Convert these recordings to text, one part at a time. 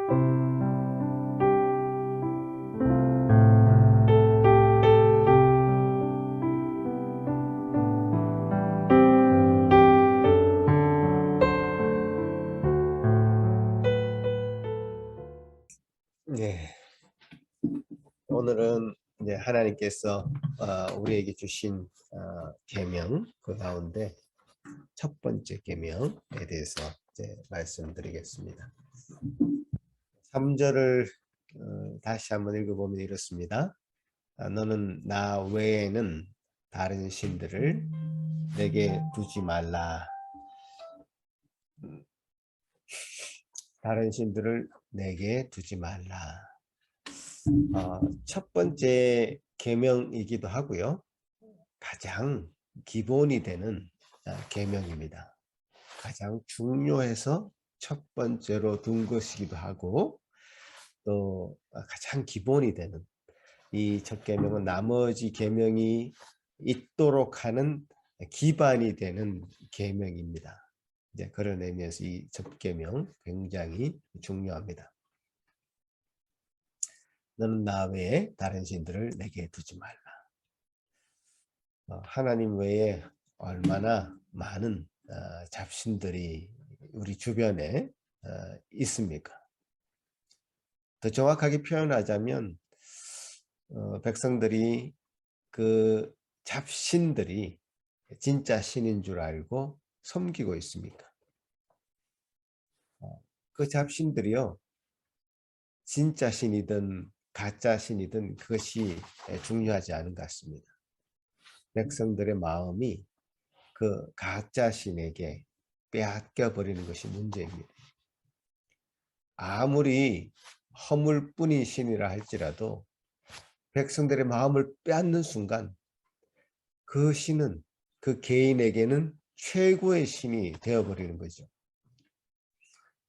네, 오늘은 이제 하나님께서 우리에게 주신 계명 그 가운데 첫 번째 계명에 대해서 이제 말씀드리겠습니다. 3절을 다시 한번 읽어보면 이렇습니다. 너는 나 외에는 다른 신들을 내게 두지 말라. 다른 신들을 내게 두지 말라. 첫 번째 계명이기도 하고요. 가장 기본이 되는 계명입니다. 가장 중요해서 첫 번째로 둔 것이기도 하고 또 가장 기본이 되는 이 첫 계명은 나머지 계명이 있도록 하는 기반이 되는 계명입니다. 이제 그런 의미에서 이 첫 계명 굉장히 중요합니다. 너는 나 외에 다른 신들을 내게 두지 말라. 하나님 외에 얼마나 많은 잡신들이 우리 주변에 있습니까? 더 정확하게 표현하자면 백성들이 그 잡신들이 진짜 신인 줄 알고 섬기고 있습니까? 그 잡신들이요, 진짜 신이든 가짜 신이든 그것이 중요하지 않은 것 같습니다. 백성들의 마음이 그 가짜 신에게 빼앗겨 버리는 것이 문제입니다. 아무리 허물뿐인 신이라 할지라도 백성들의 마음을 빼앗는 순간 그 신은 그 개인에게는 최고의 신이 되어버리는 거죠.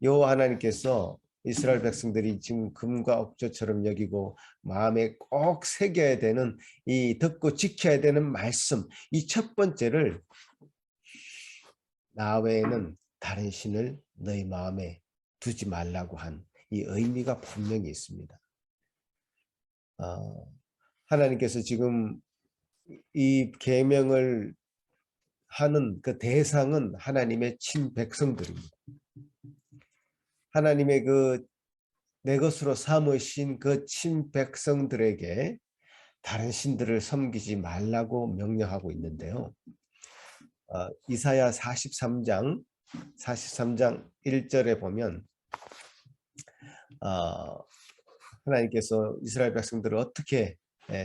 여호와 하나님께서 이스라엘 백성들이 지금 금과 옥조처럼 여기고 마음에 꼭 새겨야 되는 이 듣고 지켜야 되는 말씀, 이 첫 번째를 나 외에는 다른 신을 너희 마음에 두지 말라고 한 이 의미가 분명히 있습니다. 하나님께서 지금 이 계명을 하는 그 대상은 하나님의 친백성들입니다. 하나님의 그 내 것으로 삼으신 그 친백성들에게 다른 신들을 섬기지 말라고 명령하고 있는데요. 이사야 43장 1절에 보면 하나님께서 이스라엘 백성들을 어떻게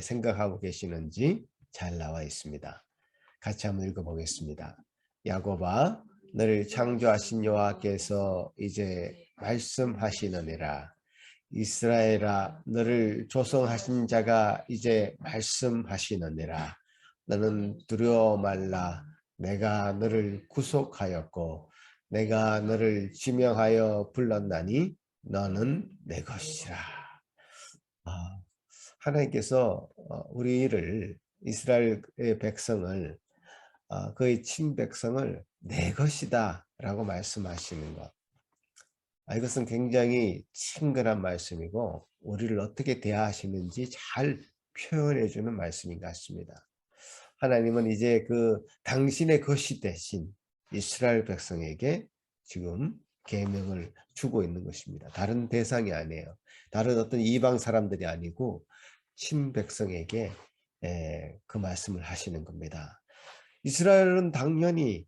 생각하고 계시는지 잘 나와 있습니다. 같이 한번 읽어보겠습니다. 야곱아, 너를 창조하신 여호와께서 이제 말씀하시느니라. 이스라엘아, 너를 조성하신 자가 이제 말씀하시느니라. 너는 두려워 말라. 내가 너를 구속하였고 내가 너를 지명하여 불렀나니 너는 내 것이라. 하나님께서 우리를 이스라엘의 백성을 그의 친백성을 내 것이다 라고 말씀하시는 것, 이것은 굉장히 친근한 말씀이고 우리를 어떻게 대하시는지 잘 표현해 주는 말씀인 것 같습니다. 하나님은 이제 그 당신의 것이 되신 이스라엘 백성에게 지금 계명을 주고 있는 것입니다. 다른 대상이 아니에요. 다른 어떤 이방 사람들이 아니고 친백성에게 그 말씀을 하시는 겁니다. 이스라엘은 당연히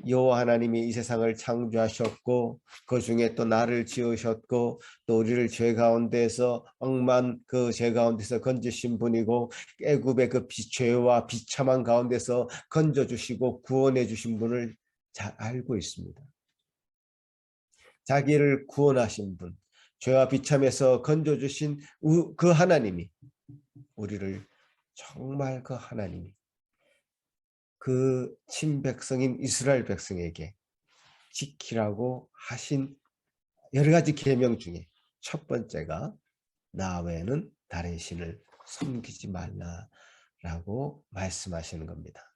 여호와 하나님이 이 세상을 창조하셨고 그 중에 또 나를 지으셨고 또 우리를 죄 가운데서 억만 그 죄 가운데서 건지신 분이고 애굽의 그 죄와 비참한 가운데서 건져주시고 구원해 주신 분을 잘 알고 있습니다. 자기를 구원하신 분, 죄와 비참에서 건져주신 그 하나님이 우리를 정말 그 하나님이 그 친백성인 이스라엘 백성에게 지키라고 하신 여러 가지 계명 중에 첫 번째가 나 외에는 다른 신을 섬기지 말라라고 말씀하시는 겁니다.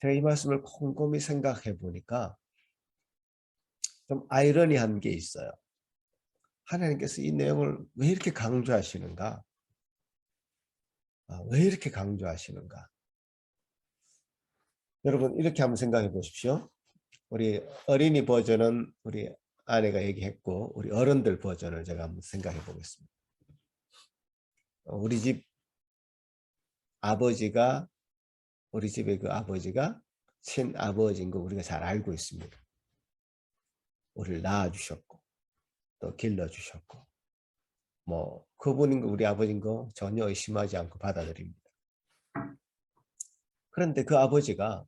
제가 이 말씀을 곰곰이 생각해 보니까 좀 아이러니한 게 있어요. 하나님께서 이 내용을 왜 이렇게 강조하시는가? 왜 이렇게 강조하시는가? 여러분 이렇게 한번 생각해 보십시오. 우리 어린이 버전은 우리 아내가 얘기했고 우리 어른들 버전을 제가 한번 생각해 보겠습니다. 우리 집 아버지가 우리 집의 그 아버지가 친아버지인 거 우리가 잘 알고 있습니다. 우리를 낳아주셨고 또 길러주셨고 뭐 그분인 거 우리 아버지인 거 전혀 의심하지 않고 받아들입니다. 그런데 그 아버지가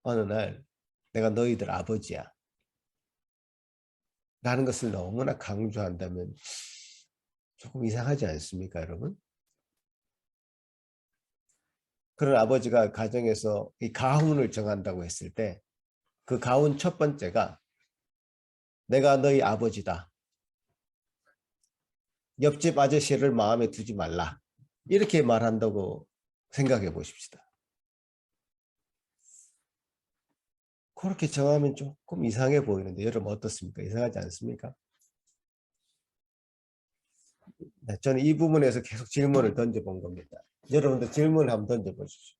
어느 날 내가 너희들 아버지야 라는 것을 너무나 강조한다면 조금 이상하지 않습니까, 여러분? 그런 아버지가 가정에서 이 가훈을 정한다고 했을 때 그 가훈 첫 번째가 내가 너희 아버지다. 옆집 아저씨를 마음에 두지 말라. 이렇게 말한다고 생각해 보십시다. 그렇게 정하면 조금 이상해 보이는데 여러분 어떻습니까? 이상하지 않습니까? 네, 저는 이 부분에서 계속 질문을 던져본 겁니다. 여러분도 질문을 한번 던져보십시오.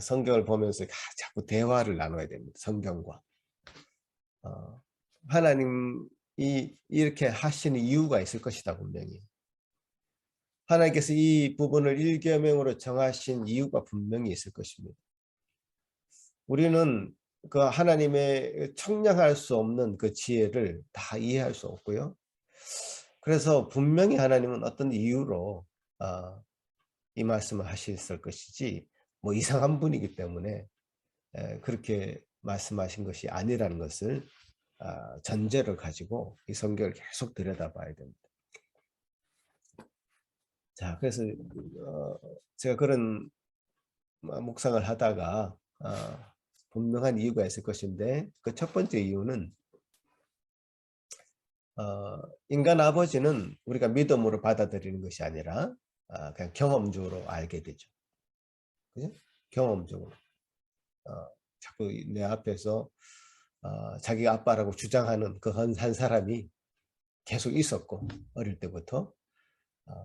성경을 보면서 자꾸 대화를 나눠야 됩니다. 성경과. 하나님이 이렇게 하시는 이유가 있을 것이다 분명히. 하나님께서 이 부분을 일계명으로 정하신 이유가 분명히 있을 것입니다. 우리는 그 하나님의 청량할 수 없는 그 지혜를 다 이해할 수 없고요. 그래서 분명히 하나님은 어떤 이유로 이 말씀을 하셨을 것이지 뭐 이상한 분이기 때문에 그렇게 말씀하신 것이 아니라는 것을 전제를 가지고 이 성경을 계속 들여다봐야 됩니다. 자, 그래서 제가 그런 묵상을 하다가 분명한 이유가 있을 것인데 그 첫 번째 이유는 인간 아버지는 우리가 믿음으로 받아들이는 것이 아니라 그냥 경험적으로 알게 되죠. 그죠? 경험적으로. 자꾸 내 앞에서 자기가 아빠라고 주장하는 그 한 사람이 계속 있었고 어릴 때부터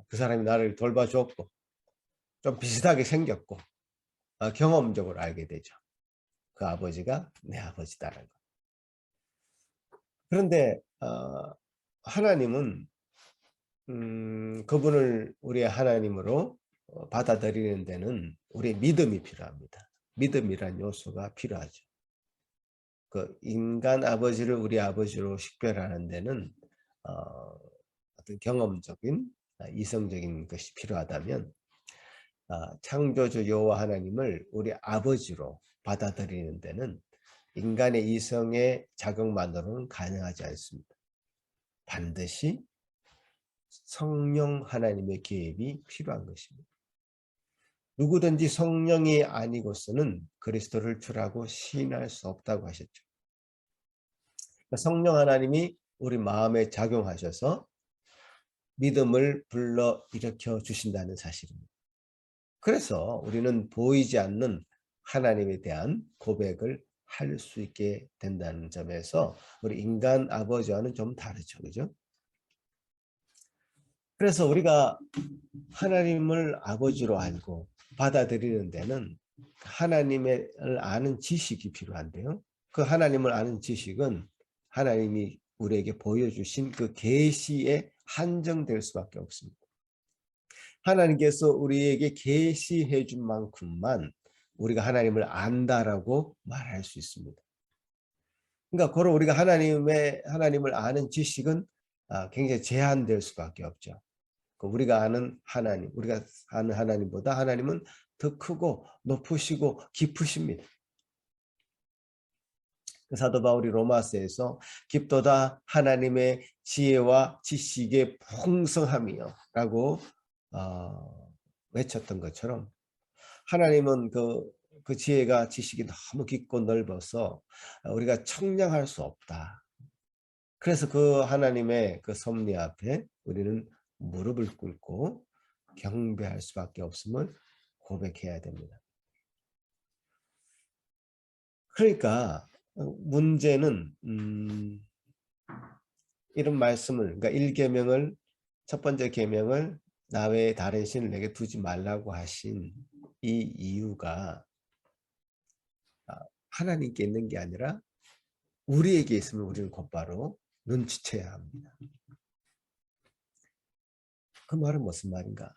그 사람이 나를 돌봐주었고 좀 비슷하게 생겼고 경험적으로 알게 되죠. 그 아버지가 내 아버지다라는 거. 그런데 하나님은 그분을 우리의 하나님으로 받아들이는 데는 우리의 믿음이 필요합니다. 믿음이란 요소가 필요하죠. 그 인간 아버지를 우리 아버지로 식별하는 데는 어떤 경험적인 이성적인 것이 필요하다면 창조주 여호와 하나님을 우리 아버지로 받아들이는 데는 인간의 이성의 작용만으로는 가능하지 않습니다. 반드시 성령 하나님의 개입이 필요한 것입니다. 누구든지 성령이 아니고서는 그리스도를 주라고 시인할 수 없다고 하셨죠. 성령 하나님이 우리 마음에 작용하셔서 믿음을 불러 일으켜 주신다는 사실입니다. 그래서 우리는 보이지 않는 하나님에 대한 고백을 할 수 있게 된다는 점에서 우리 인간 아버지와는 좀 다르죠. 그죠? 그래서 우리가 하나님을 아버지로 알고 받아들이는 데는 하나님을 아는 지식이 필요한데요. 그 하나님을 아는 지식은 하나님이 우리에게 보여주신 그 계시에 한정될 수밖에 없습니다. 하나님께서 우리에게 계시해 준 만큼만 우리가 하나님을 안다라고 말할 수 있습니다. 그러니까 고로 우리가 하나님을 아는 지식은 굉장히 제한될 수밖에 없죠. 우리가 아는 하나님보다 하나님은 더 크고 높으시고 깊으십니다. 사도 바울이 로마서에서 깊도다 하나님의 지혜와 지식의 풍성함이요 라고 외쳤던 것처럼 하나님은 그 지혜가 지식이 너무 깊고 넓어서 우리가 청량할 수 없다. 그래서 그 하나님의 그 섭리 앞에 우리는 무릎을 꿇고 경배할 수밖에 없음을 고백해야 됩니다. 그러니까 문제는 이런 말씀을, 그러니까 1계명을, 첫 번째 계명을 나 외에 다른 신을 내게 두지 말라고 하신 이 이유가 하나님께 있는 게 아니라 우리에게 있으면 우리는 곧바로 눈치채야 합니다. 그 말은 무슨 말인가?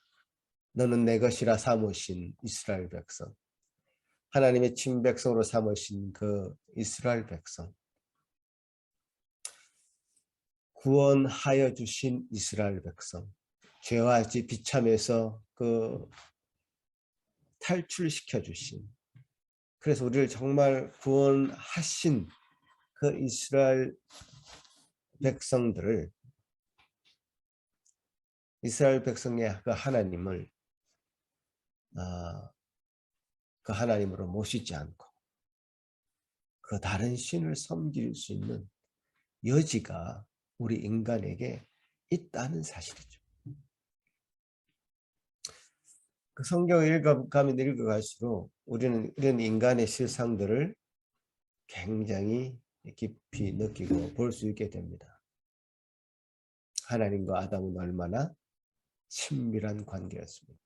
너는 내 것이라 삼으신 이스라엘 백성, 하나님의 친백성으로 삼으신 그 이스라엘 백성, 구원하여 주신 이스라엘 백성, 죄와 비참해서 그 탈출시켜 주신, 그래서 우리를 정말 구원하신 그 이스라엘 백성들을, 이스라엘 백성의 그 하나님을 그 하나님으로 모시지 않고 그 다른 신을 섬길 수 있는 여지가 우리 인간에게 있다는 사실이죠. 그 성경을 읽어가면 읽어갈수록 우리는 이런 인간의 실상들을 굉장히 깊이 느끼고 볼 수 있게 됩니다. 하나님과 아담은 얼마나 친밀한 관계였습니까?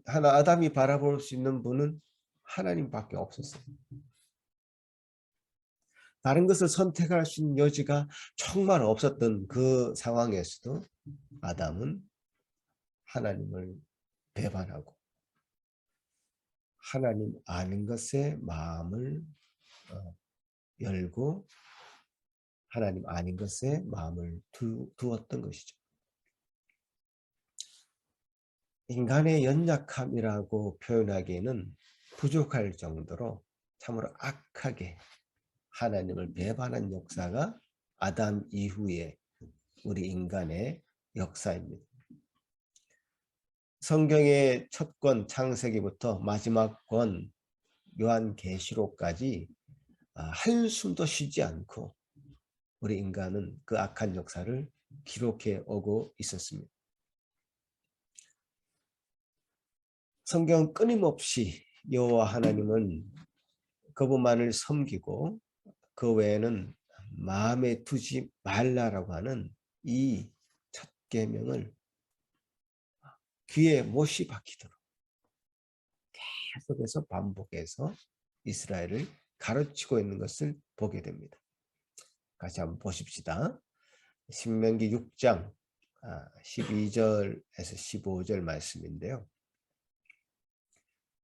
아담이 바라볼 수 있는 분은 하나님밖에 없었어요. 다른 것을 선택할 수 있는 여지가 정말 없었던 그 상황에서도 아담은 하나님을 배반하고 하나님 아는 것에 마음을 열고 하나님 아닌 것에 마음을 두었던 것이죠. 인간의 연약함이라고 표현하기에는 부족할 정도로 참으로 악하게 하나님을 배반한 역사가 아담 이후에 우리 인간의 역사입니다. 성경의 첫 권 창세기부터 마지막 권 요한계시록까지 한숨도 쉬지 않고 우리 인간은 그 악한 역사를 기록해 오고 있었습니다. 성경 끊임없이 여호와 하나님은 그분만을 섬기고 그 외에는 마음에 두지 말라라고 하는 이 첫 계명을 귀에 못이 박히도록 계속해서 반복해서 이스라엘을 가르치고 있는 것을 보게 됩니다. 같이 한번 보십시다. 신명기 6장 12절에서 15절 말씀인데요.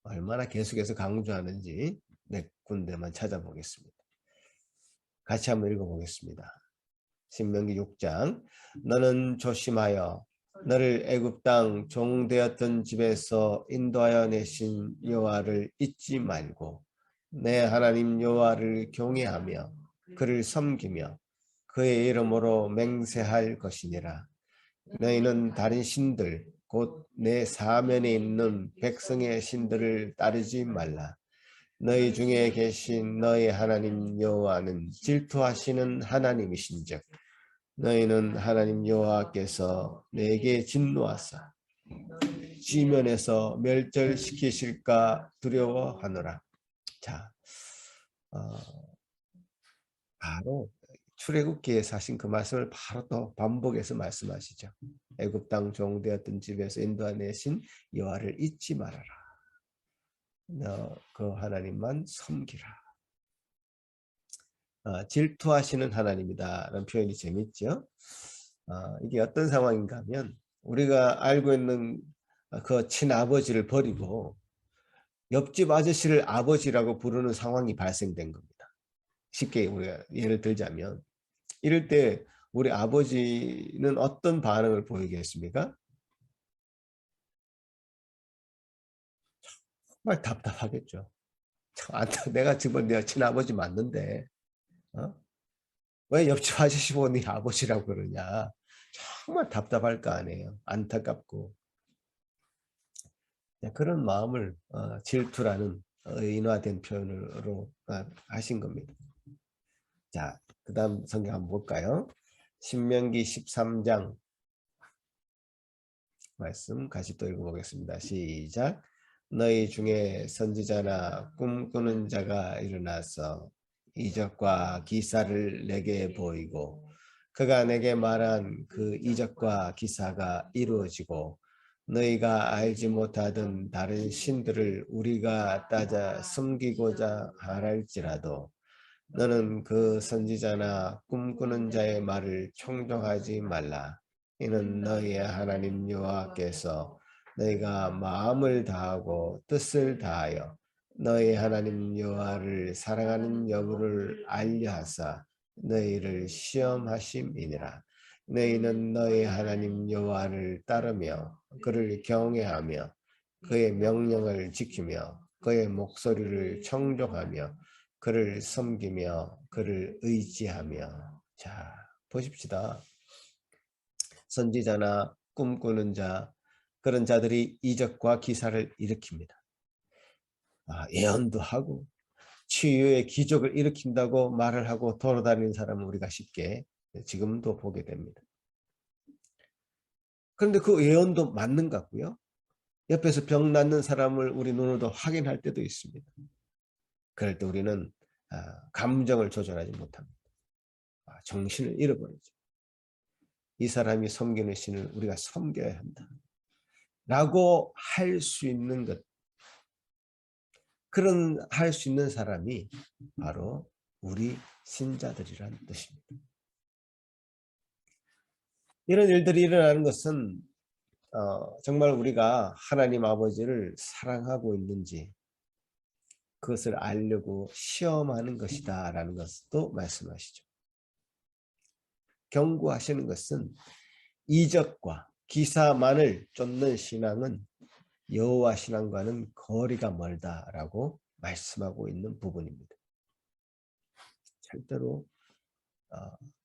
얼마나 계속해서 강조하는지 몇 군데만 찾아보겠습니다. 같이 한번 읽어보겠습니다. 신명기 6장 너는 조심하여 너를 애굽 땅 종되었던 집에서 인도하여 내신 여호와를 잊지 말고 내 하나님 여호와를 경외하며 그를 섬기며 그의 이름으로 맹세할 것이니라. 너희는 다른 신들 곧 내 사면에 있는 백성의 신들을 따르지 말라. 너희 중에 계신 너희 하나님 여호와는 질투하시는 하나님이신즉 너희는 하나님 여호와께서 내게 진노하사 지면에서 멸절시키실까 두려워하노라. 자, 바로 출애굽기에서 하신 그 말씀을 바로 또 반복해서 말씀하시죠. 애굽 땅 종되었던 집에서 인도하내신 여호와를 잊지 말아라. 너 그 하나님만 섬기라. 질투하시는 하나님이다라는 표현이 재밌죠. 이게 어떤 상황인가 하면 우리가 알고 있는 그 친아버지를 버리고 옆집 아저씨를 아버지라고 부르는 상황이 발생된 겁니다. 쉽게 우리가 예를 들자면 이럴 때 우리 아버지는 어떤 반응을 보이겠습니까? 정말 답답하겠죠. 내가 지금 내 친아버지 맞는데 왜 옆집 아저씨 보니 아버지라고 그러냐. 정말 답답할 거 아니에요. 안타깝고. 그런 마음을 질투라는 인화된 표현으로 하신 겁니다. 자, 그 다음 성경 한번 볼까요? 신명기 13장 말씀 같이 또 읽어보겠습니다. 시작. 너희 중에 선지자나 꿈꾸는 자가 일어나서 이적과 기사를 내게 보이고 그가 내게 말한 그 이적과 기사가 이루어지고 너희가 알지 못하던 다른 신들을 우리가 따져 섬기고자 하랄지라도 너는 그 선지자나 꿈꾸는 자의 말을 청종하지 말라. 이는 너희의 하나님 여호와께서 너희가 마음을 다하고 뜻을 다하여 너희 하나님 여호와를 사랑하는 여부를 알려하사 너희를 시험하심이니라. 너희는 너희 하나님 여호와를 따르며 그를 경외하며 그의 명령을 지키며 그의 목소리를 청종하며 그를 섬기며 그를 의지하며. 자, 보십시다. 선지자나 꿈꾸는 자, 그런 자들이 이적과 기사를 일으킵니다. 예언도 하고 치유의 기적을 일으킨다고 말을 하고 돌아다니는 사람은 우리가 쉽게 지금도 보게 됩니다. 그런데 그 예언도 맞는 것 같고요. 옆에서 병 낫는 사람을 우리 눈으로도 확인할 때도 있습니다. 그럴 때 우리는 감정을 조절하지 못합니다. 정신을 잃어버리죠. 이 사람이 섬기는 신을 우리가 섬겨야 한다 라고 할 수 있는 것, 그런 할 수 있는 사람이 바로 우리 신자들이라는 뜻입니다. 이런 일들이 일어나는 것은 정말 우리가 하나님 아버지를 사랑하고 있는지 그것을 알려고 시험하는 것이다 라는 것도 말씀하시죠. 경고하시는 것은 이적과 기사만을 쫓는 신앙은 여호와 신앙과는 거리가 멀다라고 말씀하고 있는 부분입니다. 절대로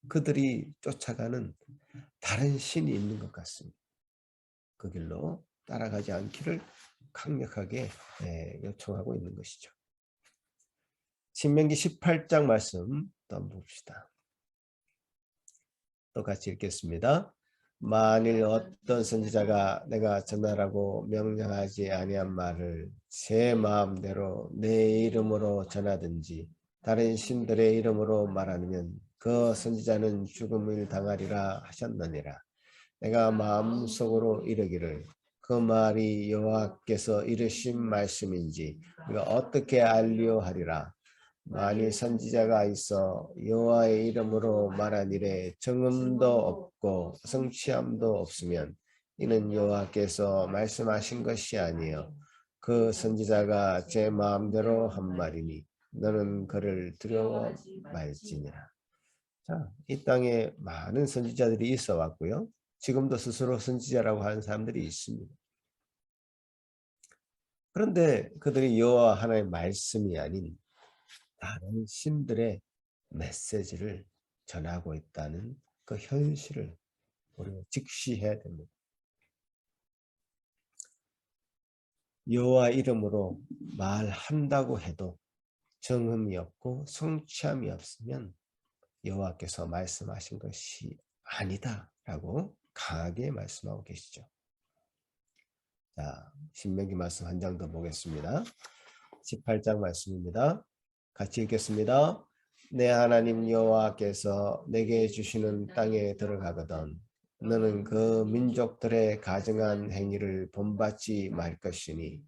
그들이 쫓아가는 다른 신이 있는 것 같습니다. 그 길로 따라가지 않기를 강력하게 요청하고 있는 것이죠. 신명기 18장 말씀 또 한번 봅시다. 또 같이 읽겠습니다. 만일 어떤 선지자가 내가 전하라고 명령하지 아니한 말을 제 마음대로 내 이름으로 전하든지 다른 신들의 이름으로 말하면 그 선지자는 죽음을 당하리라 하셨느니라. 내가 마음속으로 이르기를 그 말이 여호와께서 이르신 말씀인지 우리가 어떻게 알리오하리라. 만일 선지자가 있어 여호와의 이름으로 말한 일에 정음도 없고 성취함도 없으면 이는 여호와께서 말씀하신 것이 아니요 그 선지자가 제 마음대로 한 말이니 너는 그를 두려워 말지니라. 자, 이 땅에 많은 선지자들이 있어 왔고요. 지금도 스스로 선지자라고 하는 사람들이 있습니다. 그런데 그들이 여호와 하나님의 말씀이 아닌 다른 신들의 메시지를 전하고 있다는 그 현실을 우리가 직시해야 됩니다. 여호와 이름으로 말한다고 해도 정음이 없고 성취함이 없으면 여호와께서 말씀하신 것이 아니다라고 강하게 말씀하고 계시죠. 자, 신명기 말씀 한 장 더 보겠습니다. 18장 말씀입니다. 같이 읽겠습니다. 내 하나님 여호와께서 내게 주시는 땅에 들어가거든 너는 그 민족들의 가증한 행위를 본받지 말 것이니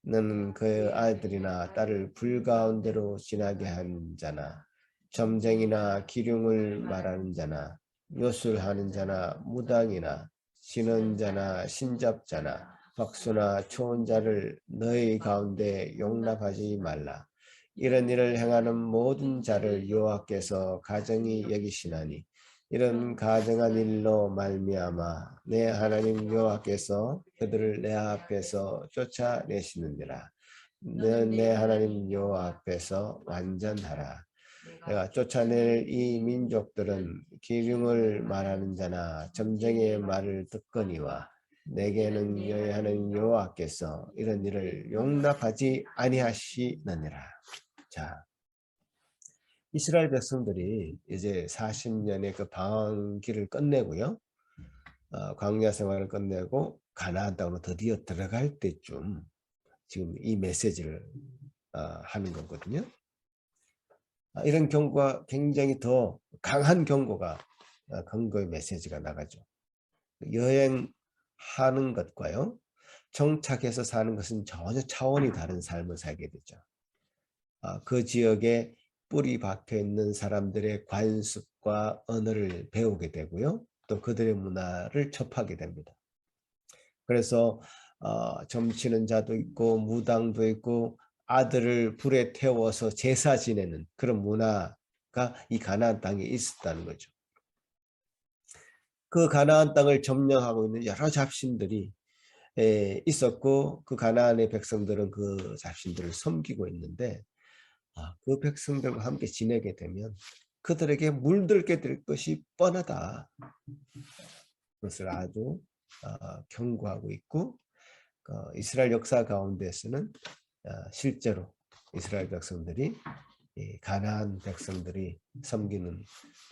너는 그 아들이나 딸을 불 가운데로 지나게 한 자나 점쟁이나 기륭을 말하는 자나 요술하는 자나 무당이나 신언자나 신잡자나 박수나 초혼자를 너희 가운데 용납하지 말라. 이런 일을 행하는 모든 자를 여호와께서 가증히 여기시나니 이런 가증한 일로 말미암아 내 하나님 여호와께서 그들을 내 앞에서 쫓아내시느니라. 내 하나님 여호와 앞에서 완전하라. 내가 쫓아낼 이 민족들은 기륭을 말하는 자나 점쟁이의 말을 듣거니와 내게는 너희 하나님 여호와께서 이런 일을 용납하지 아니하시느니라. 자, 이스라엘 백성들이 이제 40년의 그 방황기를 끝내고요. 광야 생활을 끝내고 가나안 땅으로 드디어 들어갈 때쯤 지금 이 메시지를 하는 거거든요. 이런 경고가 굉장히 더 강한 경고가 경고의 메시지가 나가죠. 여행하는 것과요, 정착해서 사는 것은 전혀 차원이 다른 삶을 살게 되죠. 그 지역에 뿌리 박혀 있는 사람들의 관습과 언어를 배우게 되고요, 또 그들의 문화를 접하게 됩니다. 그래서 점치는 자도 있고 무당도 있고 아들을 불에 태워서 제사 지내는 그런 문화가 이 가나안 땅에 있었다는 거죠. 그 가나안 땅을 점령하고 있는 여러 잡신들이 있었고, 그 가나안의 백성들은 그 잡신들을 섬기고 있는데, 그 백성들과 함께 지내게 되면 그들에게 물들게 될 것이 뻔하다. 그것을 아주 경고하고 있고, 이스라엘 역사 가운데서는 실제로 이스라엘 백성들이 가나안 백성들이 섬기는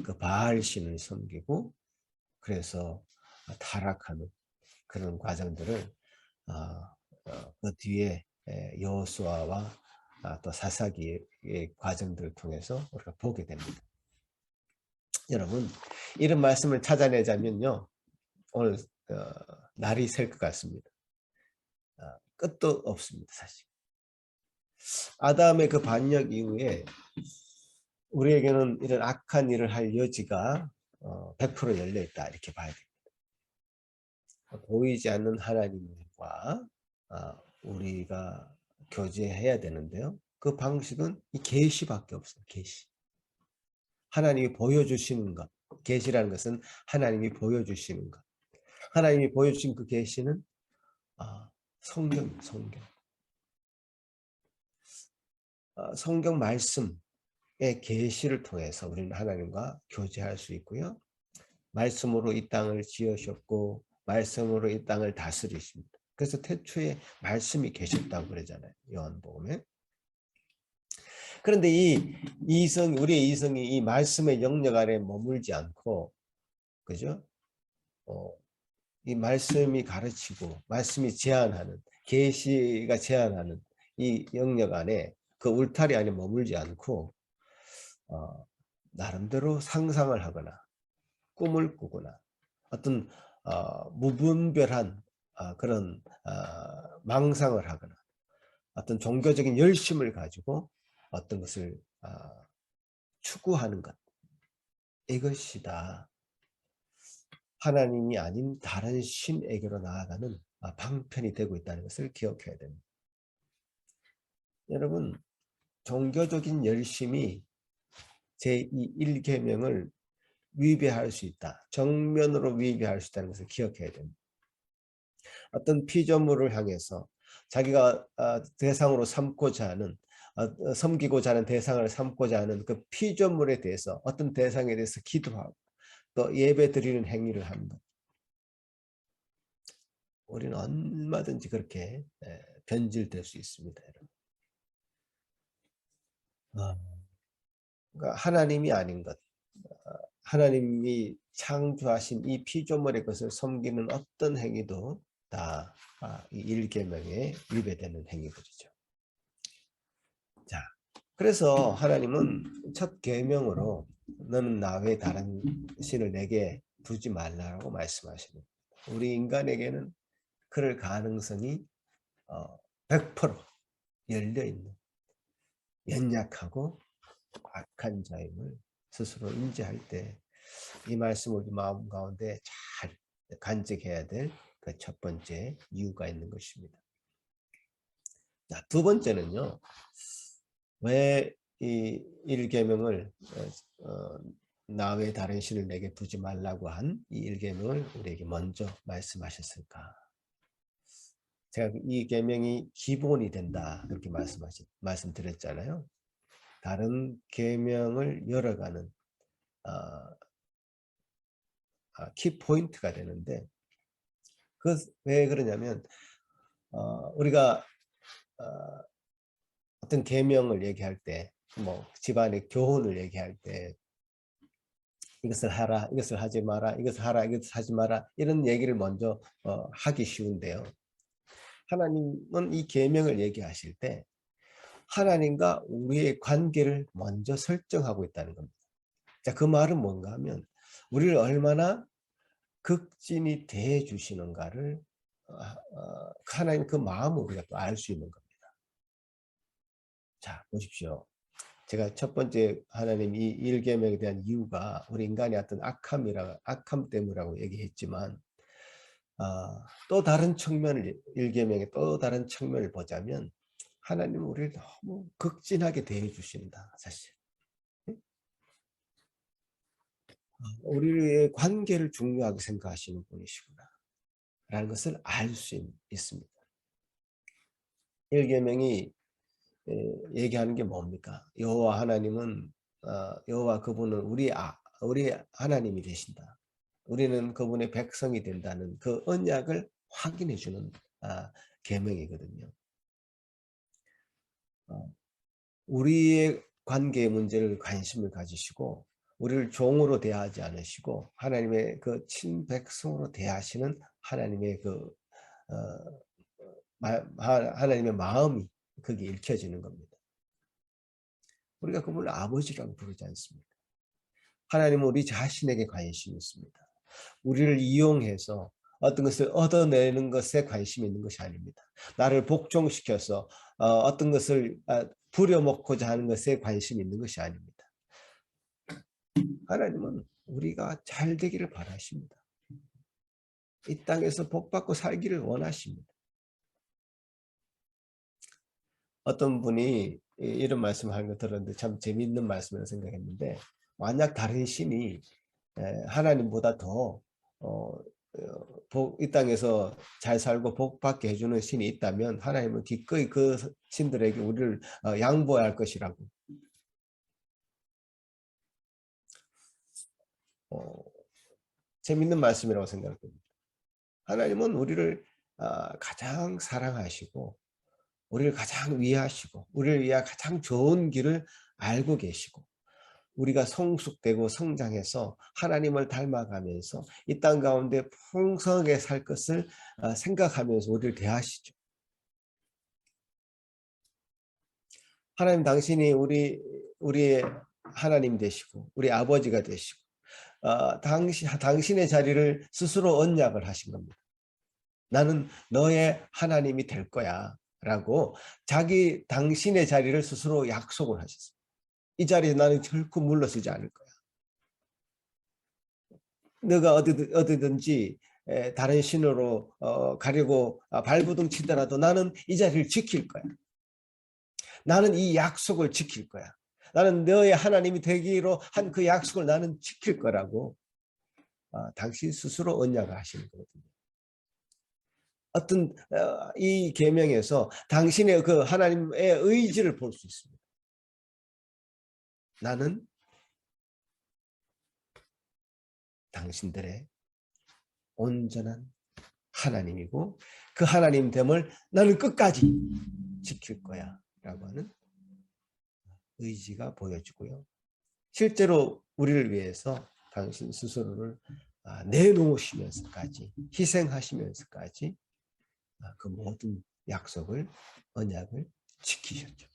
그 바알 신을 섬기고, 그래서 타락하는 그런 과정들을 그 뒤에 여호수아와 또 사사기의 과정들을 통해서 우리가 보게 됩니다. 여러분, 이런 말씀을 찾아내자면요, 오늘 날이 셀 것 같습니다. 끝도 없습니다, 사실. 아담의 그 반역 이후에 우리에게는 이런 악한 일을 할 여지가 100% 열려있다, 이렇게 봐야 됩니다. 보이지 않는 하나님과 우리가 교제해야 되는데요, 그 방식은 이 계시밖에 없어요. 계시. 하나님이 보여주시는 것. 계시라는 것은 하나님이 보여주시는 것. 하나님이 보여주신 그 계시는 성경. 성경 말씀의 계시를 통해서 우리는 하나님과 교제할 수 있고요, 말씀으로 이 땅을 지으셨고 말씀으로 이 땅을 다스리십니다. 그래서 태초에 말씀이 계셨다고 그러잖아요, 요한복음에. 그런데 우리의 이성이 이 말씀의 영역 아래 머물지 않고, 그죠? 이 말씀이 가르치고 말씀이 제안하는, 계시가 제안하는 이 영역 안에, 그 울타리 안에 머물지 않고 나름대로 상상을 하거나 꿈을 꾸거나 어떤 무분별한 그런 망상을 하거나 어떤 종교적인 열심을 가지고 어떤 것을 추구하는 것, 이것이다. 하나님이 아닌 다른 신에게로 나아가는 방편이 되고 있다는 것을 기억해야 됩니다. 여러분, 종교적인 열심이 제1계명을 위배할 수 있다. 정면으로 위배할 수 있다는 것을 기억해야 됩니다. 어떤 피조물을 향해서 자기가 대상으로 삼고자 하는, 섬기고자 하는 대상을 삼고자 하는 그 피조물에 대해서, 어떤 대상에 대해서 기도하고 또 예배 드리는 행위를 하는 것, 우리는 얼마든지 그렇게 변질될 수 있습니다. 그러니까 하나님이 아닌 것, 하나님이 창조하신 이 피조물의 것을 섬기는 어떤 행위도 다 이 1계명에 위배되는 행위들이죠. 자, 그래서 하나님은 첫 계명으로 너는 나 외에 다른 신을 내게 두지 말라고 말씀하십니다. 우리 인간에게는 그럴 가능성이 100% 열려있는, 연약하고 악한 자임을 스스로 인지할 때 이 말씀을 우리 마음 가운데 잘 간직해야 될 그 첫 번째 이유가 있는 것입니다. 자, 두 번째는요, 왜 이 1계명을 나 외에 다른 신을 내게 두지 말라고 한 이 1계명을 우리에게 먼저 말씀하셨을까? 제가 이 계명이 기본이 된다, 그렇게 말씀드렸잖아요. 다른 계명을 열어가는 키포인트가 되는데, 그 왜 그러냐면 우리가 어떤 계명을 얘기할 때, 뭐 집안의 교훈을 얘기할 때, 이것을 하라, 이것을 하지 마라, 이것을 하라, 이것을 하지 마라, 이런 얘기를 먼저 하기 쉬운데요, 하나님은 이 계명을 얘기하실 때 하나님과 우리의 관계를 먼저 설정하고 있다는 겁니다. 자, 그 말은 뭔가 하면 우리를 얼마나 극진히 대해 주시는가를 하나님 그 마음을 우리가 또 알 수 있는 겁니다. 자, 보십시오. 제가 첫 번째 하나님 이 일계명에 대한 이유가 우리 인간의 어떤 악함 때문이라고 얘기했지만 또 다른 측면을 일계명의 또 다른 측면을 보자면 하나님은 우리를 너무 극진하게 대해 주신다. 사실 우리의 관계를 중요하게 생각하시는 분이시구나 라는 것을 알 수 있습니다. 일계명이 얘기하는 게 뭡니까? 여호와 하나님은 여호와 그분은 우리 하나님이 되신다. 우리는 그분의 백성이 된다는 그 언약을 확인해 주는 계명이거든요. 우리의 관계 문제를 관심을 가지시고 우리를 종으로 대하지 않으시고 하나님의 그 친백성으로 대하시는 하나님의 그 하나님의 마음이 그게 읽혀지는 겁니다. 우리가 그분을 아버지라고 부르지 않습니까? 하나님은 우리 자신에게 관심이 있습니다. 우리를 이용해서 어떤 것을 얻어내는 것에 관심이 있는 것이 아닙니다. 나를 복종시켜서 어떤 것을 부려먹고자 하는 것에 관심이 있는 것이 아닙니다. 하나님은 우리가 잘 되기를 바라십니다. 이 땅에서 복받고 살기를 원하십니다. 어떤 분이 이런 말씀을 하는 거 들었는데 참 재미있는 말씀이라고 생각했는데 만약 다른 신이 하나님보다 더 이 땅에서 잘 살고 복받게 해주는 신이 있다면 하나님은 기꺼이 그 신들에게 우리를 양보할 것이라고 재미있는 말씀이라고 생각됩니다. 하나님은 우리를 가장 사랑하시고 우리를 가장 위하시고 우리를 위해 가장 좋은 길을 알고 계시고 우리가 성숙되고 성장해서 하나님을 닮아가면서 이 땅 가운데 풍성하게 살 것을 생각하면서 우리를 대하시죠. 하나님 당신이 우리의 하나님 되시고 우리 아버지가 되시고 당신의 자리를 스스로 언약을 하신 겁니다. 나는 너의 하나님이 될 거야 라고 당신의 자리를 스스로 약속을 하셨습니다. 이 자리에 나는 결코 물러서지 않을 거야. 너가 어디든지 다른 신으로 가려고 발부둥 치더라도 나는 이 자리를 지킬 거야. 나는 이 약속을 지킬 거야. 나는 너의 하나님이 되기로 한 그 약속을 나는 지킬 거라고 당신 스스로 언약을 하시는 거거든요. 어떤 이 계명에서 당신의 그 하나님의 의지를 볼 수 있습니다. 나는 당신들의 온전한 하나님이고 그 하나님됨을 나는 끝까지 지킬 거야 라고 하는 의지가 보여지고요. 실제로 우리를 위해서 당신 스스로를 내놓으시면서까지 희생하시면서까지 그 모든 약속을 언약을 지키셨죠.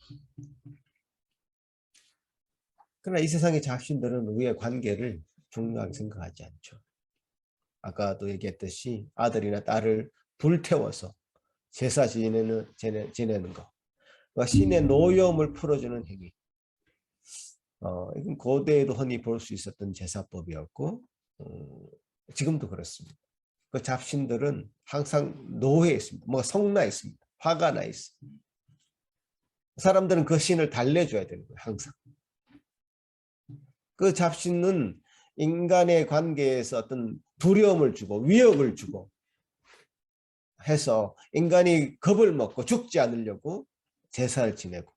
그러나 이 세상의 잡신들은 우리의 관계를 중요하게 생각하지 않죠. 아까도 얘기했듯이 아들이나 딸을 불태워서 제사 지내는 거, 신의 노여움을 풀어주는 행위. 이건 고대에도 흔히 볼 수 있었던 제사법이었고 지금도 그렇습니다. 그 잡신들은 항상 노해 있습니다. 뭔가 성나 있습니다. 화가 나 있습니다. 사람들은 그 신을 달래줘야 되는 거예요. 항상. 그 잡신은 인간의 관계에서 어떤 두려움을 주고 위협을 주고 해서 인간이 겁을 먹고 죽지 않으려고 제사를 지내고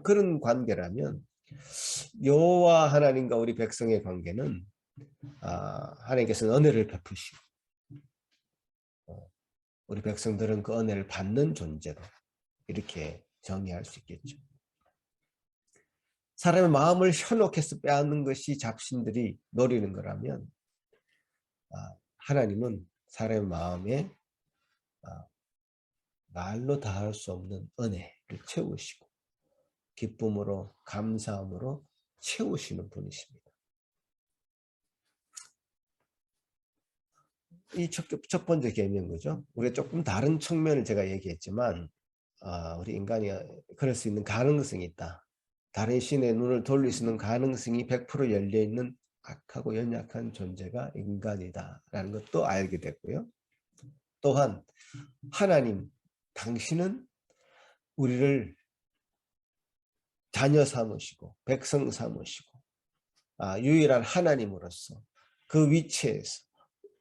그런 관계라면 여호와 하나님과 우리 백성의 관계는 하나님께서는 은혜를 베푸시고 우리 백성들은 그 은혜를 받는 존재로 이렇게 정의할 수 있겠죠. 사람의 마음을 현혹해서 빼앗는 것이 잡신들이 노리는 거라면 하나님은 사람의 마음에 말로 다 할 수 없는 은혜를 채우시고 기쁨으로 감사함으로 채우시는 분이십니다. 이 첫 번째 개념인 거죠. 우리가 조금 다른 측면을 제가 얘기했지만 우리 인간이 그럴 수 있는 가능성이 있다. 다른 신의 눈을 돌릴 수 있는 가능성이 100% 열려있는 악하고 연약한 존재가 인간이다라는 것도 알게 됐고요. 또한 하나님, 당신은 우리를 자녀 삼으시고 백성 삼으시고 유일한 하나님으로서 그 위치에서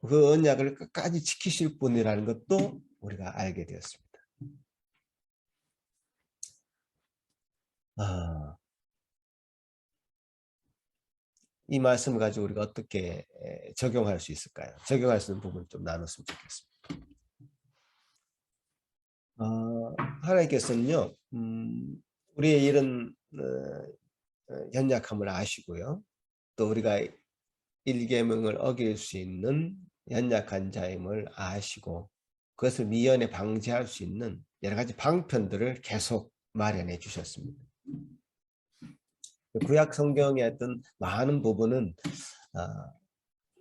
그 언약을 끝까지 지키실 분이라는 것도 우리가 알게 되었습니다. 이 말씀을 가지고 우리가 어떻게 적용할 수 있을까요? 적용할 수 있는 부분을 좀 나눴으면 좋겠습니다. 하나님께서는요, 우리의 이런 연약함을 아시고요. 또 우리가 일계명을 어길 수 있는 연약한 자임을 아시고 그것을 미연에 방지할 수 있는 여러 가지 방편들을 계속 마련해 주셨습니다. 구약 성경의 어떤 많은 부분은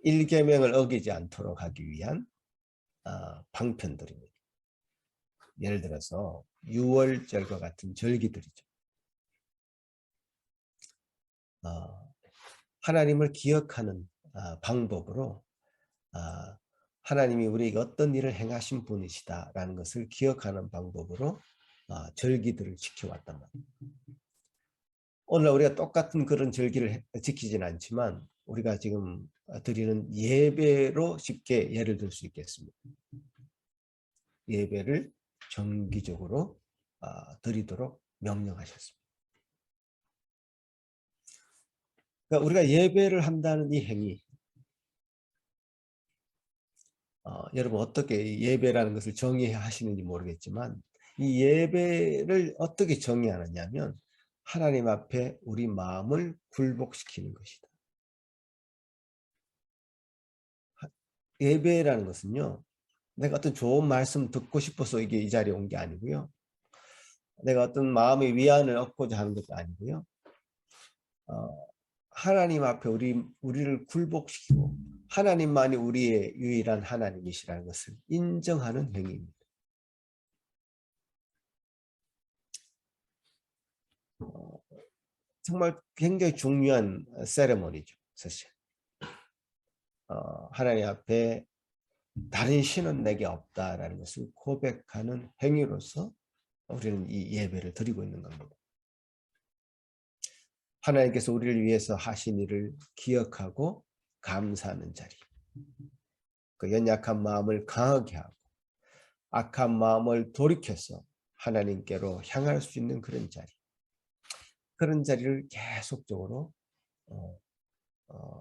일계명을 어기지 않도록 하기 위한 방편들입니다. 예를 들어서 유월절과 같은 절기들이죠. 하나님을 기억하는 방법으로 하나님이 우리에게 어떤 일을 행하신 분이시다라는 것을 기억하는 방법으로 절기들을 지켜왔단 말이에요. 오늘 우리가 똑같은 그런 절기를 지키지는 않지만 우리가 지금 드리는 예배로 쉽게 예를 들 수 있겠습니다. 예배를 정기적으로 드리도록 명령하셨습니다. 그러니까 우리가 예배를 한다는 이 행위, 여러분 어떻게 예배라는 것을 정의하시는지 모르겠지만 이 예배를 어떻게 정의하느냐면 하나님 앞에 우리 마음을 굴복시키는 것이다. 예배라는 것은요, 내가 어떤 좋은 말씀 듣고 싶어서 이게 이 자리에 온 게 아니고요. 내가 어떤 마음의 위안을 얻고자 하는 것도 아니고요. 하나님 앞에 우리를 굴복시키고 하나님만이 우리의 유일한 하나님이시라는 것을 인정하는 행위입니다. 정말 굉장히 중요한 세레머니죠, 사실. 하나님 앞에 다른 신은 내게 없다라는 것을 고백하는 행위로서 우리는 이 예배를 드리고 있는 겁니다. 하나님께서 우리를 위해서 하신 일을 기억하고 감사하는 자리. 그 연약한 마음을 강하게 하고 악한 마음을 돌이켜서 하나님께로 향할 수 있는 그런 자리. 그런 자리를 계속적으로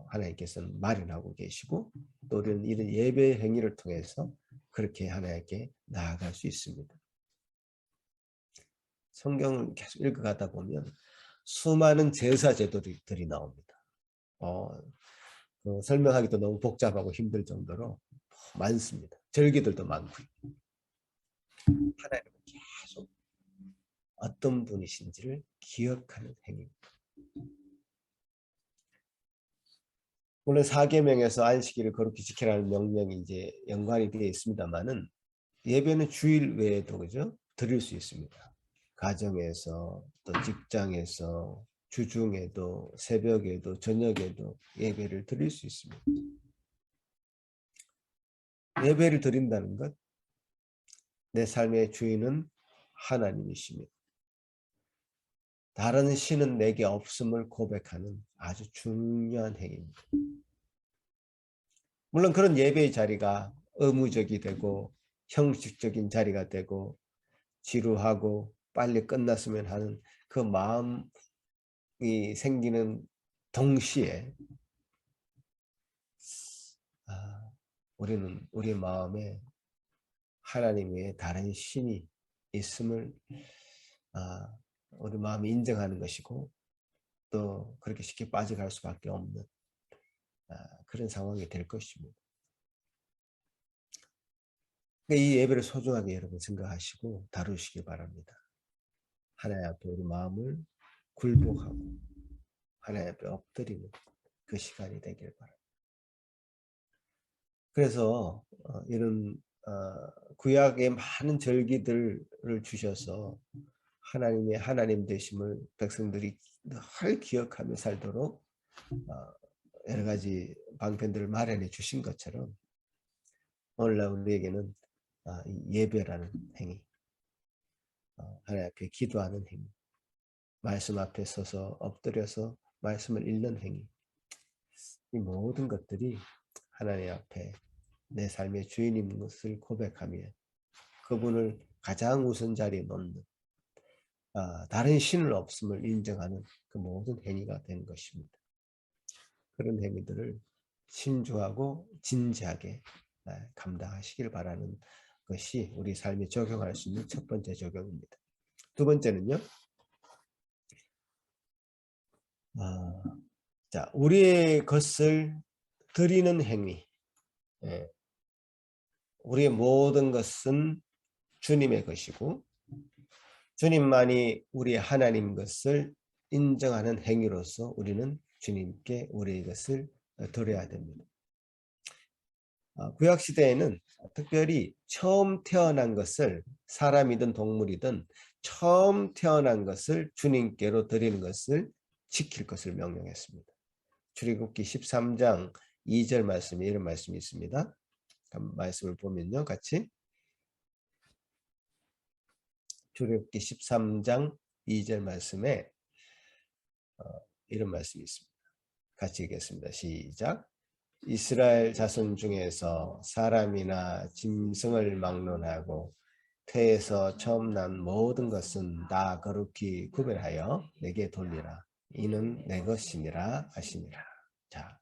하나님께서는 마련하고 계시고 또 우리는 이런 예배 행위를 통해서 그렇게 하나님께 나아갈 수 있습니다. 성경을 계속 읽어가다 보면 수많은 제사 제도들이 나옵니다. 설명하기도 너무 복잡하고 힘들 정도로 많습니다. 절기들도 많고 하나님은 계속 어떤 분이신지를 기억하는 행위입니다. 물론 4계명에서 안식일을 거룩히 지키라는 명령이 이제 연관이 되어 있습니다만은 예배는 주일 외에도 그죠? 드릴 수 있습니다. 가정에서 또 직장에서 주중에도 새벽에도 저녁에도 예배를 드릴 수 있습니다. 예배를 드린다는 것, 내 삶의 주인은 하나님이십니다. 다른 신은 내게 없음을 고백하는 아주 중요한 행위입니다. 물론 그런 예배의 자리가 의무적이 되고 형식적인 자리가 되고 지루하고 빨리 끝났으면 하는 그 마음이 생기는 동시에 우리는 우리 마음에 하나님 외에 다른 신이 있음을 우리 마음이 인정하는 것이고 또 그렇게 쉽게 빠져갈 수밖에 없는 그런 상황이 될 것입니다. 이 예배를 소중하게 여러분 생각하시고 다루시기 바랍니다. 하나님 앞에 우리 마음을 굴복하고 하나님 앞에 엎드리는 그 시간이 되길 바랍니다. 그래서 이런 구약의 많은 절기들을 주셔서 하나님의 하나님 되심을 백성들이 늘 기억하며 살도록 여러 가지 방편들을 마련해 주신 것처럼 오늘날 우리에게는 이 예배라는 행위, 하나님 앞에 기도하는 행위, 말씀 앞에 서서 엎드려서 말씀을 읽는 행위, 이 모든 것들이 하나님 앞에 내 삶의 주인인 것을 고백하며 그분을 가장 우선 자리에 놓는 다른 신은 없음을 인정하는 그 모든 행위가 되는 것입니다. 그런 행위들을 신중하고 진지하게 감당하시길 바라는 것이 우리 삶에 적용할 수 있는 첫 번째 적용입니다. 두 번째는요. 자, 우리의 것을 드리는 행위. 우리의 모든 것은 주님의 것이고 주님만이 우리의 하나님 것을 인정하는 행위로서 우리는 주님께 우리의 것을 드려야 됩니다. 구약시대에는 특별히 처음 태어난 것을 사람이든 동물이든 처음 태어난 것을 주님께로 드리는 것을 지킬 것을 명령했습니다. 출애굽기 13장 2절 말씀에 이런 말씀이 있습니다. 말씀을 보면요. 같이 출애굽기 13장 2절 말씀에 이런 말씀이 있습니다. 같이 읽겠습니다. 시작. 이스라엘 자손 중에서 사람이나 짐승을 막론하고 태에서 처음 난 모든 것은 다 거룩히 구별하여 내게 돌리라. 이는 내 것이니라 하시니라. 자,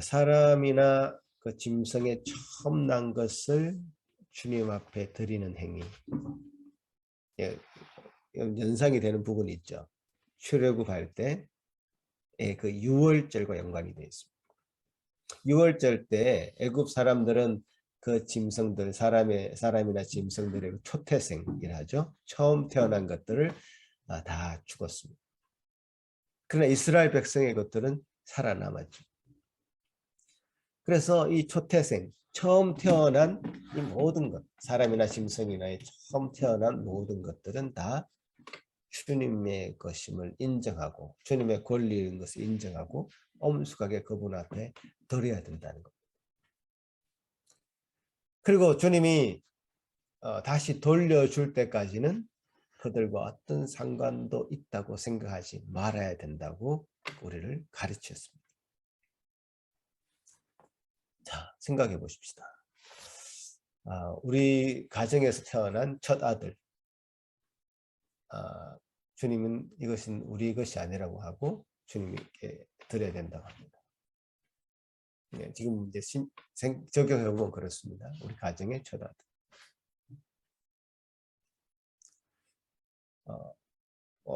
사람이나 그 짐승의 처음 난 것을 주님 앞에 드리는 행위. 연상이 되는 부분이 있죠. 출애굽할 때 그 유월절과 연관이 되어 있습니다. 유월절 때 애굽 사람들은 그 짐승들 사람이나 짐승들의 초태생이라 하죠. 처음 태어난 것들을 다 죽었습니다. 그러나 이스라엘 백성의 것들은 살아남았죠. 그래서 이 초태생 처음 태어난 이 모든 것 사람이나 짐승이나 처음 태어난 모든 것들은 다 주님의 것임을 인정하고 주님의 권리인 것을 인정하고 엄숙하게 그분 앞에 드려야 된다는 것. 그리고 주님이 다시 돌려줄 때까지는 그들과 어떤 상관도 있다고 생각하지 말아야 된다고 우리를 가르쳤습니다. 자, 생각해 보십시다. 우리 가정에서 태어난 첫 아들, 주님은 이것은 우리 것이 아니라고 하고 주님께 드려야 된다고 합니다. 지금 이제 적용해 보면 그렇습니다. 우리 가정의 첫 아들.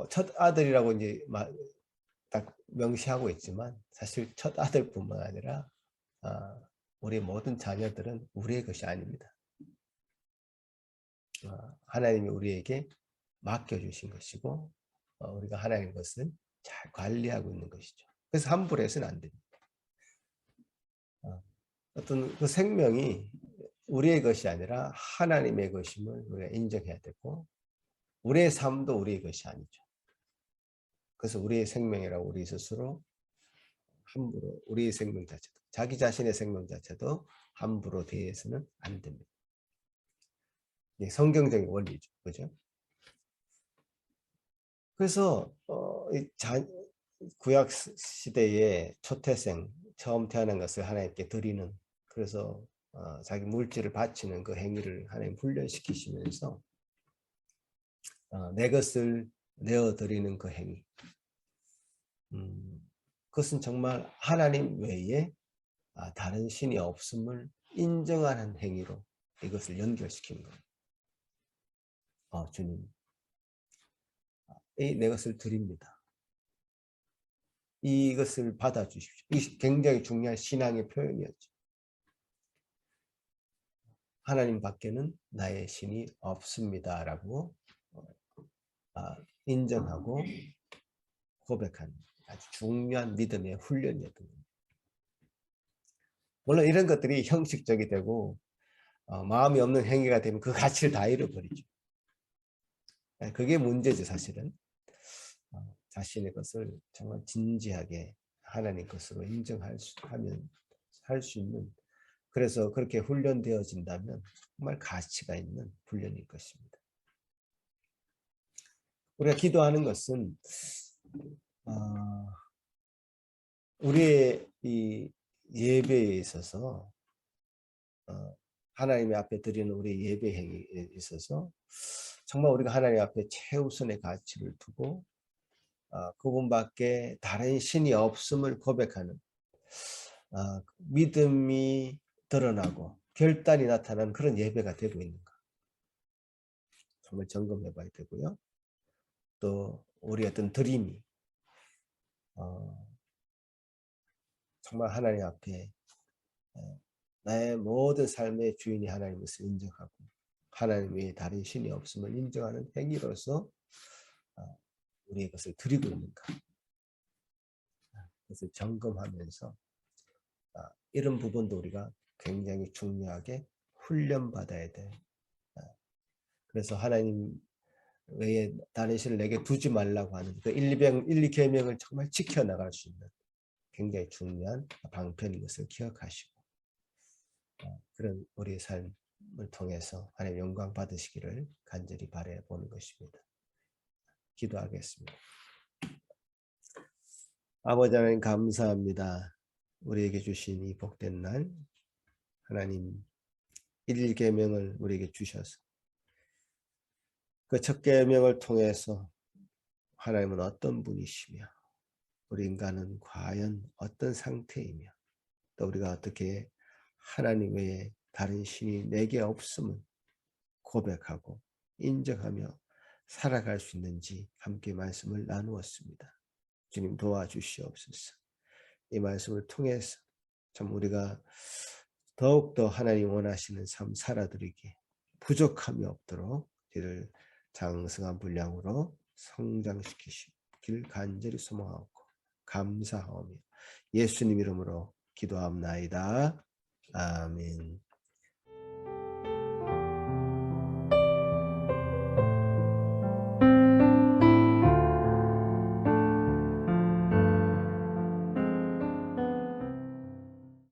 첫 아들이라고 이제 딱 명시하고 있지만 사실 첫 아들뿐만 아니라 우리 모든 자녀들은 우리의 것이 아닙니다. 하나님이 우리에게 맡겨주신 것이고 우리가 하나님 것을 잘 관리하고 있는 것이죠. 그래서 함부로 해서는 안 됩니다. 어떤 그 생명이 우리의 것이 아니라 하나님의 것임을 우리가 인정해야 되고 우리의 삶도 우리의 것이 아니죠. 그래서 우리의 생명이라고 우리 스스로 함부로 우리의 생명 자체도 자기 자신의 생명 자체도 함부로 대해서는 안 됩니다. 성경적인 원리죠. 그죠? 그래서 구약 시대에 초태생 처음 태어난 것을 하나님께 드리는 그래서 자기 물질을 바치는 그 행위를 하나님 훈련시키시면서 내 것을 내어드리는 그 행위 그것은 정말 하나님 외에 다른 신이 없음을 인정하는 행위로 이것을 연결시키는 거예요. 주님 내 것을 드립니다. 이것을 받아주십시오. 이 굉장히 중요한 신앙의 표현이었죠. 하나님 밖에는 나의 신이 없습니다라고 인정하고 고백한 아주 중요한 믿음의 훈련이었던 겁니다. 물론 이런 것들이 형식적이 되고 마음이 없는 행위가 되면 그 가치를 다 잃어버리죠. 그게 문제죠, 사실은. 자신의 것을 정말 진지하게 하나님 것으로 인정하면 할 수 있는, 그래서 그렇게 훈련되어진다면 정말 가치가 있는 훈련일 것입니다. 우리가 기도하는 것은 우리의 이 예배에 있어서 하나님 앞에 드리는 우리 예배 행위에 있어서 정말 우리가 하나님 앞에 최우선의 가치를 두고 그분밖에 다른 신이 없음을 고백하는 믿음이 드러나고 결단이 나타나는 그런 예배가 되고 있는가, 정말 점검해 봐야 되고요. 또 우리 어떤 드림이 정말 하나님 앞에 나의 모든 삶의 주인이 하나님을 인정하고 하나님 외에 다른 신이 없음을 인정하는 행위로서 우리의 것을 드리고 있는가, 그것을 점검하면서 이런 부분도 우리가 굉장히 중요하게 훈련받아야 돼. 그래서 하나님 외에 다른 신을 내게 두지 말라고 하는 그 1, 2계명을 정말 지켜나갈 수 있는 굉장히 중요한 방편인 것을 기억하시고 그런 우리의 삶을 통해서 하나님 영광 받으시기를 간절히 바라보는 것입니다. 기도하겠습니다. 아버지 하나님 감사합니다. 우리에게 주신 이 복된 날, 하나님 1계명을 우리에게 주셔서 그 첫 계명을 통해서 하나님은 어떤 분이시며 우리 인간은 과연 어떤 상태이며 또 우리가 어떻게 하나님 외에 다른 신이 내게 없음을 고백하고 인정하며 살아갈 수 있는지 함께 말씀을 나누었습니다. 주님 도와주시옵소서. 이 말씀을 통해서 참 우리가 더욱더 하나님 원하시는 삶 살아드리기 부족함이 없도록 이를 장성한 분량으로 성장시키시길 간절히 소망하고 감사하오며 예수님 이름으로 기도합나이다. 아멘.